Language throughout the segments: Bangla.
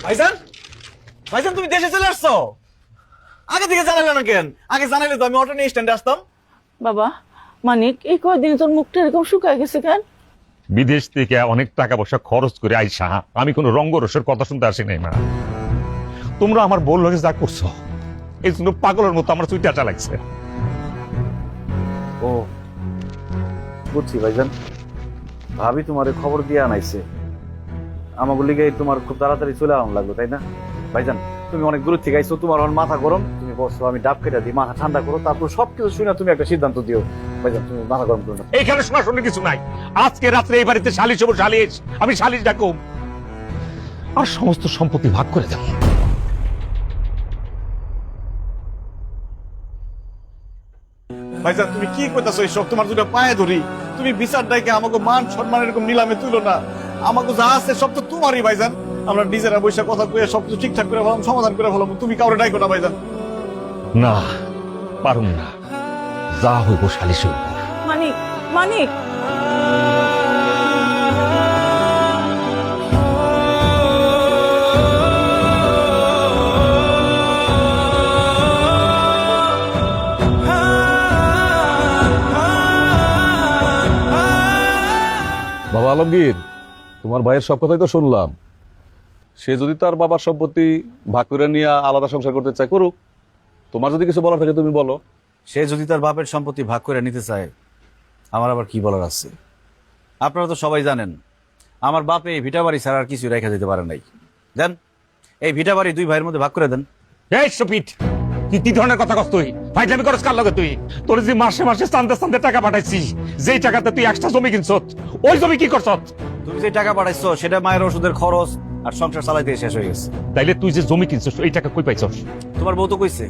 ভাইজান, ভাইজান তুমি দেশে চলে আসছো? আগে থেকে জানালে না কেন? আগে জানাইলে তো আমি অটো নিয়ে স্ট্যান্ডে আসতাম। বাবা মানিক, এই কয়দিন তোর মুখটা এরকম শুকায় গেছে কেন? বিদেশ থেকে অনেক টাকা পয়সা খরচ করে আইসা আমি কোনো রঙ্গরসের কথা শুনতে আসি নাই মা। তোমরা আমার বল লগে যা করছো এই জন্য পাগলের মতো আমার চুইটা লাগছে। ও বুঝছি ভাইজান, ভাবি তোমার খবর দিয়ে আনাইছে, আমাকে লিগে তোমার খুব তাড়াতাড়ি চলে আসাম লাগলো, তাই না? ভাইজান তুমি অনেক দূর থেকে আইছো, তোমার এখন মাথা গরম, তুমি বসো, আমি ডাব কেটে দিই, মাথা ঠান্ডা করো, তারপর সবকিছু শুনে তুমি একটা সিদ্ধান্ত দিও। ভাইজান তুমি মাথা গরম করো না। এইখানে শোনা শুনে কিছু নাই। আজকে রাত্রে এই বাড়িতে সালিশ হবো, সালিশ। আমি সালিশ ডাকুম আর সমস্ত সম্পত্তি ভাগ করে দেব। ভাইজান তুমি কি কইতাছো এইসব? তোমার দুটো পায়ে ধরি, তুমি বিচার ডাইকে আমাকে মান সম্মান এরকম নিলামে তুলো না। আমাকে যা আছে সব তো তোমারই ভাইজান। আমরা নিজেরা বৈশা কথা কয়ে সবকিছু ঠিকঠাক করে ফেলাম, সমাধান করে ফেলাম, তুমি কাউরে ডাইকো না ভাইজান। না পারুম না, যা হইব সালিশ হইব। মানিক, মানিক, বাবা আলমগীর, তোমার ভাইয়ের সব কথাই তো শুনলাম। সে যদি তার বাবার সম্পত্তি ভাগ করে নিয়ে আলাদা সংসার করতে চায় করুক, তোমার যদি কিছু বলার থাকে তুমি বলো। সে যদি তার বাপের সম্পত্তি ভাগ করে নিতে চায়, আমার আবার কি বলার আছে? আপনারা তো সবাই জানেন আমার বাপে এই ভিটা বাড়ি ছাড়া আর কিছু রেখে দিতে পারে নাই। দেন এই ভিটা বাড়ি দুই ভাইয়ের মধ্যে ভাগ করে দেন। এই সুপিট, তুই কি ধরনের কথা কস? তুই ফাইজলামি করস কার লগে? তুই তোর যে মাসে মাসে চান্দে চান্দে টাকা পাঠাইছি, যেই টাকাতে তুই একটা জমি কিনছত, ওই জমি কি করছত? তুমি যে টাকা পাঠাইছো সেটা মায়ের ওষুধের খরচ আর সংসার চালাইতে শেষ হয়ে গেছে। তাইলে তুই যে জমি কিনছস এই টাকা কই পাইছস? তোমার বউ তো কইছে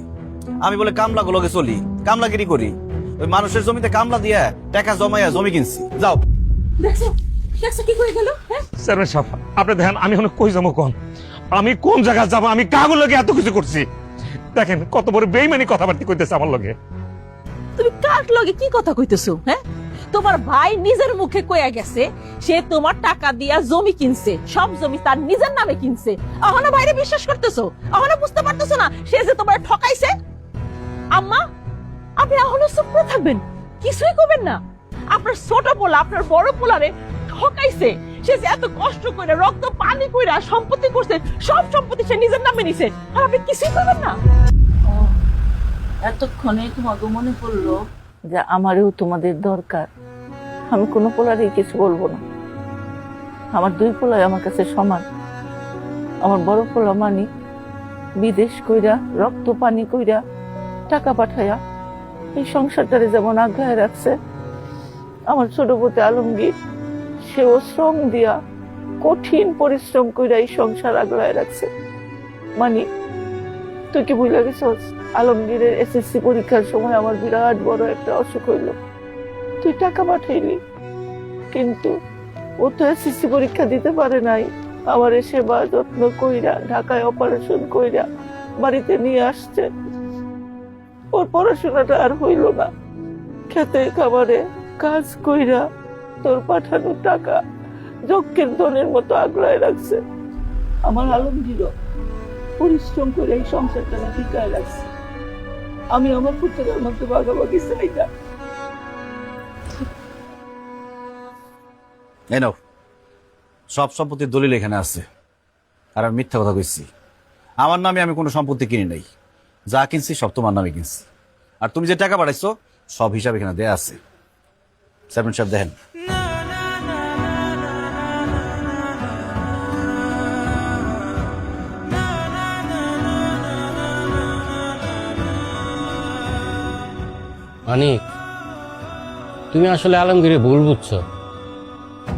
আমি বলে কামলা গুলোকে চলি, কামলাগিরি করি, ওই মানুষের জমিতে কামলা দিয়া টাকা জমাইয়া জমি কিনছি। যাও। দেখছো দেখছো কি কই গেল? হ্যাঁ চেয়ারম্যান সাহেব, আপনি দেখেন আমি এখন কই যাবো, কোন আমি কোন জায়গায় যাবো? আমি কাগুর লগে এত কিছু করছি, দেখেন কত বড় বেইমানি কথাবার্তা কইতেছে আমার লগে। তুমি কার লগে কি কথা কইতেছো? হ্যাঁ তোমার ভাই নিজের মুখে কইয়া গেছে সে তোমার টাকা দিয়া জমি কিনছে, সব জমি তার নিজের নামে কিনছে। এখনো বাইরে বিশ্বাস করতেছো? এখনো বুঝতে পারতেছো না সে যে তোমার ঠকাইছে? আম্মা আপনি এখনো চুপ করে থাকবেন, কিছুই করবেন না? আপনার ছোট পোলা আপনার বড় পোলারে ঠকাইছে, সে যে এত কষ্ট করে রক্ত পানি কইরা সম্পত্তি করছে, সব সম্পত্তি সে নিজের নামে নিছে, আর আপনি কিছুই করবেন না? এতক্ষণে তোমাকে মনে পড়লো যে আমারও তোমাদের দরকার। আমি কোনো পোলারই কিছু বলবো না, আমার দুই পোলাই আমার কাছে সমান। আমার বড় পোলা মানি বিদেশ কইরা রক্ত পানি কইরা টাকা পাঠাইয়া এই সংসারটারে যেমন আগ্রহে রাখছে, আমার ছোট পুতে আলমগীর সেও শ্রম দিয়া কঠিন পরিশ্রম কইরা এই সংসার আগ্রহে রাখছে। মানি তুই কি বুঝলা গেছস? আলমগীরের এসএসসি পরীক্ষার সময় আমার বিরাট বড় একটা অসুখ হইল, তুই টাকা পাঠাইলি, কিন্তু ও তো এসএসসি পরীক্ষা দিতে পারে নাই। আমার সেবা যত্ন কইরা ঢাকায় অপারেশন কইরা বাড়িতে নিয়ে আসছে। ওর পড়াশোনাটা আর হইল না, খেতে খাবারে কাজ কইরা তোর পাঠানো টাকা যক্ষের ধনের মতো আগ্রহে রাখছে। আমার আলমগীরও পরিশ্রম করে এই সংসারটা টিকায় রাখছে। আমি আমার পুত্রের মধ্যে ভাগাভাগি চাই না। এই নাও, সব সম্পত্তির দলিল এখানে আছে। আর আমি মিথ্যা কথা কইছি? আমার নামে আমি কোনো সম্পত্তি কিনি নাই, যা কিনছি সব তোমার নামে কিনছি। আর তুমি যে টাকা পাঠাইছো সব হিসাব এখানে দেয়া আছে। চেয়ারম্যান সাহেব দেখেন। মানিক, তুমি আসলে আলমগীরে ভুল বুঝছো।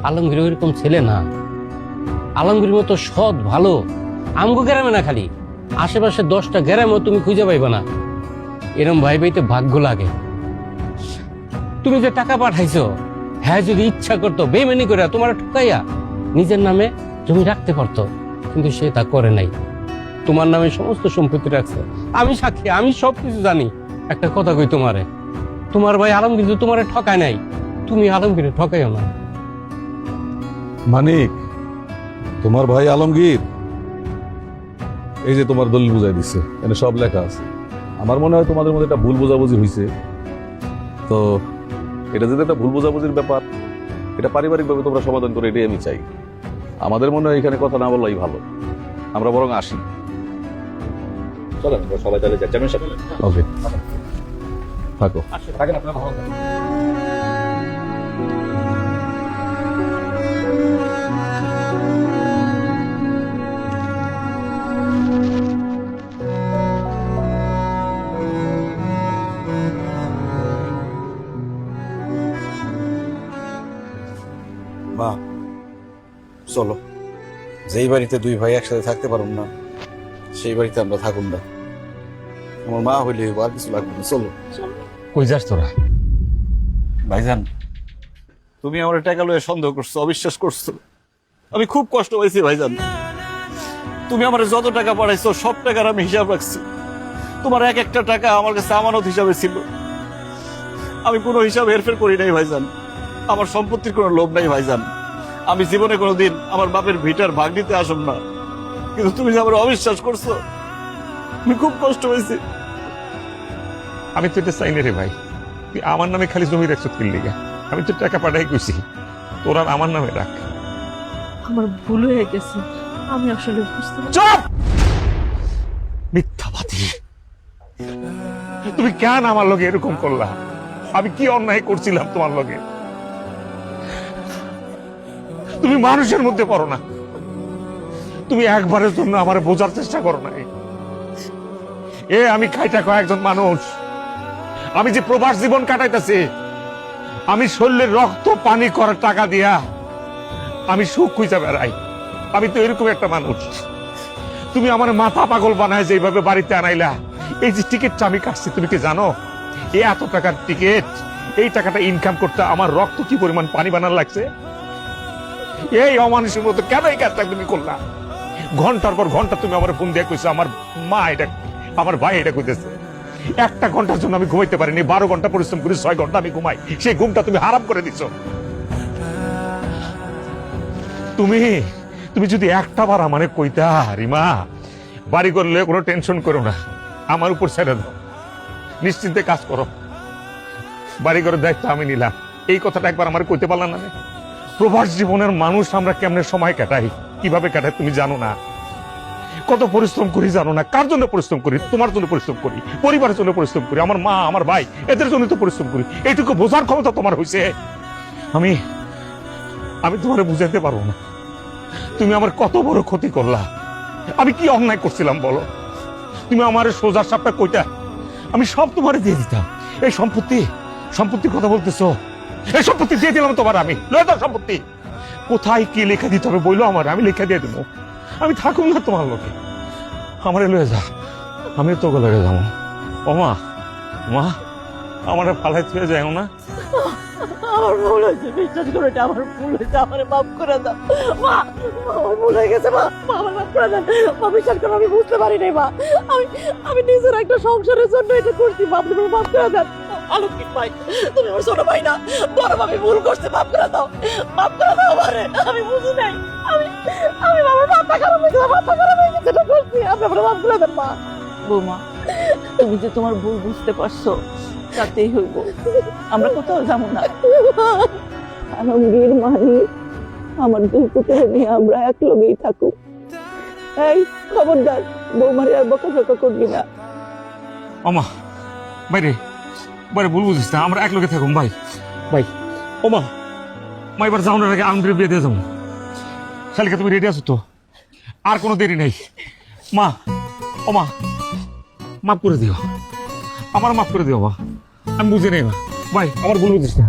আলমগীর ওইরকম ছেলে না। আলমগীর মতো সৎ ভালো আমগো গ্রামে না, খালি আশেপাশে 10টা গ্রামেও তুমি খুঁজে পাইবা না। এরম ভাই ভাইতে ভাগ্য লাগে। তুমি যে টাকা পাঠাইছো, হ্যাঁ যদি ইচ্ছা করতো বেমানি করে তোমার ঠকাইয়া নিজের নামে জমি রাখতে পারতো, কিন্তু সে তা করে নাই। তোমার নামে সমস্ত সম্পত্তি রাখছে। আমি সাক্ষী, আমি সবকিছু জানি। একটা কথা কই তোমারে, তোমার ভাই আলমগীর তো তোমারে ঠকায় নাই, তুমি আলমগীরে ঠকাইও না। মানিক, তোমার ভাই আলমগীর এই যে তোমার দলিল বুঝাই দিচ্ছে, এখানে সব লেখা আছে। আমার মনে হয় তোমাদের মধ্যে একটা ভুল বোঝাবুঝি হয়েছে। তো এটা যদি একটা ভুল বোঝাবুঝির ব্যাপার, এটা পারিবারিকভাবে তোমরা সমাধান করে, এটাই আমি চাই। আমাদের মনে হয় এখানে কথা না বলাই ভালো, আমরা বরং আসি। চলেন আমরা সবাই তাহলে যাই, চেয়ারম্যান সাহেব। ওকে, থাকো। থাকেন আপনারা, ভালো থাকেন। মা চলো, যেই বাড়িতে দুই ভাই একসাথে থাকতে পারুম না সেই বাড়িতে আমরা থাকুন না। আমার মা হইলে আর কিছু লাগবে না, চলো। কই যাস তোরা? ভাইজান, তুমি আমার টাকা লয়ে সন্দেহ করছো, অবিশ্বাস করছো। আমি খুব কষ্ট পাইছি ভাইজান। তুমি আমার যত টাকা পাঠাইছো সব টাকার আমি হিসাব রাখছি। তোমার এক একটা টাকা আমার কাছে আমানত হিসাবে ছিল। আমি কোনো হিসাব হেরফের করি নাই ভাইজান। আমার সম্পত্তির কোনো লোভ নাই ভাইজান। আমি জীবনে কোনোদিন আমার বাপের ভিটার ভাগ নিতে আসব না, কিন্তু তুমি যে আমার অবিশ্বাস করছো, আমি খুব কষ্ট পাইছি। আমি তো এটা চাই না রে ভাই। তুই আমার নামে খালি জমি রাখছো কি লিগা? আমি তো টাকা পাঠাই কইছি, তোরা আমার নামে রাখ। আমার ভুল হয়ে গেছে, আমি আসলে বুঝতে চুপ! মিথ্যাবাদী! তুমি কেন আমার লগে এরকম করলা? আমি কি অন্যায় করছিলাম তোমার লগে? তুমি মানুষের মধ্যে পড়ো না। তুমি একবারের জন্য আমার বোঝার চেষ্টা করো নাই। আমি খাইটা কয়েকজন মানুষ, আমি যে প্রবাস জীবন কাটাইতেছি, আমি শরীরের রক্ত পানি করার টাকা দিয়া আমি সুখ খুঁজে বেড়াই। আমি তো এরকম একটা মানুষ। তুমি আমার মাথা পাগল বানায় যেভাবে বাড়িতে আনাইলা। এই যে টিকিটটা আমি কাটছি, তুমি কি জানো এই এত টাকার টিকিট, এই টাকাটা ইনকাম করতে আমার রক্ত কি পরিমাণ পানি বানার লাগছে? এই অমানুষের মতো কেন এই কাজটা তুমি করলা? ঘন্টার পর ঘন্টা তুমি আমার ফোন দিয়ে কইছো আমার মা এটা, আমার ভাই এটা কইতেছে। একটা ঘন্টার জন্য আমি ঘুমাইতে পারিনি, 12 ঘন্টা পরিশ্রম করি, 6 ঘন্টা আমি ঘুমাই। সেই ঘুমটা তুমি হারাম করে দিছো। তুমি যদি একটা বার আমারে কইতা, রিমা বাড়ি করলে কোনো টেনশন করো না, আমার উপর ছেড়ে দাও, নিশ্চিন্তে কাজ করো, বাড়ি ঘরের দায়িত্ব আমি নিলাম, এই কথাটা একবার আমার কইতে পারলাম না? প্রবাস জীবনের মানুষ আমরা কেমনে সময় কাটাই, কিভাবে কাটাই তুমি জানো না? কত পরিশ্রম করি জানো না? কার জন্য পরিশ্রম করি? তোমার জন্য পরিশ্রম করি, পরিবারের জন্য পরিশ্রম করি, আমার মা আমার ভাই এদের জন্য তো পরিশ্রম করি। এইটুকু বোঝার ক্ষমতা তোমার হয়েছে? আমি তোমার বুঝাইতে পারবো না তুমি আমার কত বড় ক্ষতি করলা। আমি কি অন্যায় করছিলাম বলো? তুমি আমার সোজা সাপটা কইটা আমি সব তোমারে দিয়ে দিতাম। এই সম্পত্তির কথা বলতেছো, এই সম্পত্তি দিয়ে দিলাম তোমার। আমি লয়ে দাও সম্পত্তি। কোথায় কি লেখা দিতে হবে বইলো আমার, আমি লেখা দিয়ে দেবো। আমি থাকুম না তোমার লোকে, আমারে লয়ে যা, আমি তোকে লয়ে যাবো। ও মা, আমার ফালাই থুয়ে যাও না। আমার ভুল হয়েছে, বিশ্বাস করো এটা আমার ভুল হয়েছে, আমার মাফ করে দাও মা। আমার ভুল হয়ে গেছে মা, আমার মাফ করে দেন মা। বিশ্বাস করো আমি বুঝতে পারি নাই মা, আমি নিজের একটা সংসারের জন্য এটা করছি মা। আপনি মাফ করে দেন। আলোকিত ভাই, তুমি আমার ছোট ভাই না, বড় আমি ভুল করছি, মাফ করে দাও, মাফ করে দাও আমারে। আমি বুঝি নাই, আমি আমার মাথা খারাপ হয়ে গেছে, মাথা খারাপ হয়ে গেছে, এটা করছি। আপনি আমার মাফ করে দেন মা। বৌমা, তুমি যে তোমার ভুল বুঝতে পারছো তাতেই হইব, আমরা কোথাও যাবো না। আলমগীর মালিক আমার দুই পুত্র নিয়ে আমরা এক লগেই থাকুক। এই খবরদার, বৌমারে আর বকাঝকা করবি না। ওমা বাইরে ভুল বুঝিস না, আমরা এক লোকে থাকুম ভাই। ওমা এবার যাওয়ার আগে আলমগীরের বিয়ে দিয়ে যাবো। শালিকা তুমি রেডি আছো তো? আর কোনো দেরি নেই মা। ওমা মাফ করে দিও, আমার মাফ করে দিও মা। আমি বুঝে নেই মা, ভাই আমার ভুল বুঝিস না।